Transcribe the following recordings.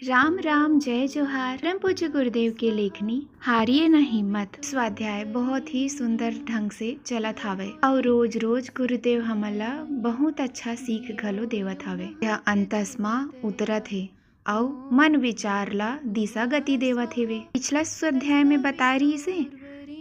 राम राम जय जोहार। परम पूज्य गुरुदेव के लेखनी हारिए न हिम्मत स्वाध्याय बहुत ही सुंदर ढंग से चलत हावे और रोज रोज गुरुदेव हमला बहुत अच्छा सीख घलो देवत हावे। यह अंतस मा उतरत हे और मन विचार ला दिशा गति देवत हेवे। पिछला स्वाध्याय में बता रही से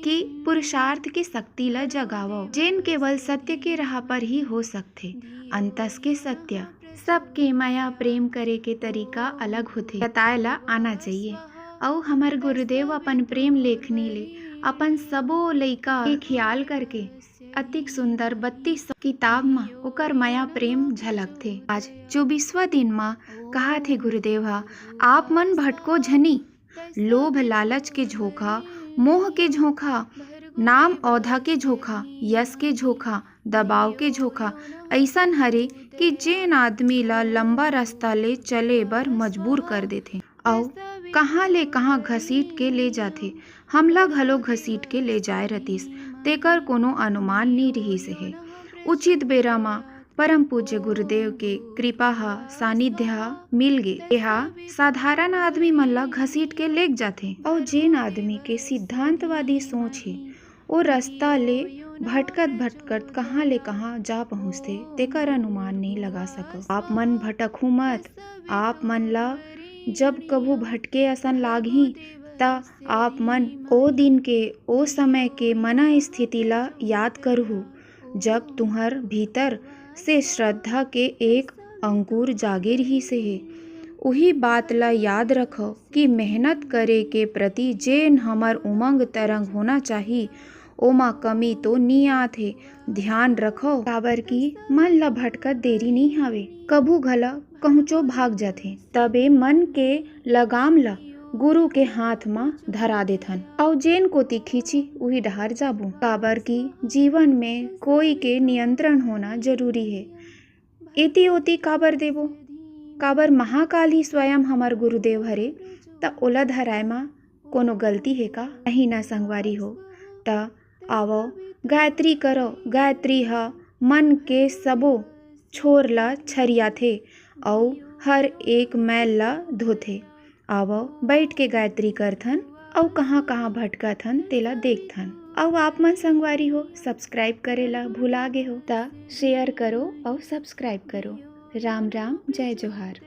कि पुरुषार्थ की शक्ति ला जगावो जेन केवल सत्य के राह पर ही हो सकते। अंतस के सत्य सबके माया प्रेम करे के तरीका अलग होते बताए ला आना चाहिए। और हमार गुरुदेव अपन प्रेम लेखनी ले अपन सबो लइका के ख्याल करके अतिक सुंदर 32 किताब में ओकर माया प्रेम झलक थे। आज 24वां दिन में कहा थे गुरुदेव आप मन भटको झनी, लोभ लालच के झोंका, मोह के झोंका, नाम औधा के झोंका, यश के झोंका, दबाव के झोंका ऐसन हरे कि जेन आदमी ला लंबा रास्ता ले चले बर मजबूर कर देथे और कहाँ ले कहाँ घसीट के ले जाथे। हमला घलो घसीट के ले जाए रतिस तेकर कोनो अनुमान नहीं रहिस हे। उचित बेरा मा परम पूज्य गुरुदेव के कृपा हा सानिध्य हा मिल गे। यहा साधारण आदमी मन ला घसीट के लेग जाथे और जेन आदमी के सिद्धांतवादी सोच है वो रास्ता ले भटकत भटकत कहाँ ले कहाँ जा पहुँचते तेकर अनुमान नहीं लगा सको। आप मन भटकू मत। आप मन ला जब कभू भटके असन लागही ता आप मन ओ दिन के ओ समय के मना स्थिति ला याद करहु जब तुम्हार भीतर से श्रद्धा के एक अंकुर जागे रही से है। वही बात ला याद रखो कि मेहनत करे के प्रति जेन हमर उमंग तरंग होना चाहिए ओमा कमी तो नहीं आथे। ध्यान रखो काबर की मन ला भटकत देरी नहीं हावे, कभू घला कहूँचो भाग जाथे। तबे मन के लगाम ला गुरु के हाथ मा धरा देथन और जेन कोती खींची वही डहर जाबू। काबर की जीवन में कोई के नियंत्रण होना जरूरी है। इति ओती काबर देबो, काबर महाकाल ही स्वयं हमार गुरुदेव हरे त ओला धराए मा कोनो गलती है का नहीं ना संगवारी हो। त आवो गायत्री करो। गायत्री हा मन के सबो छोर ला छरिया थे और हर एक मैल ला धोथे। आवो बैठ के गायत्री करथन और कहाँ कहाँ भटकथन तेला देखथन। और आप मन संगवारी हो सब्सक्राइब करेला भुला गे हो ता शेयर करो और सब्सक्राइब करो। राम राम जय जोहार।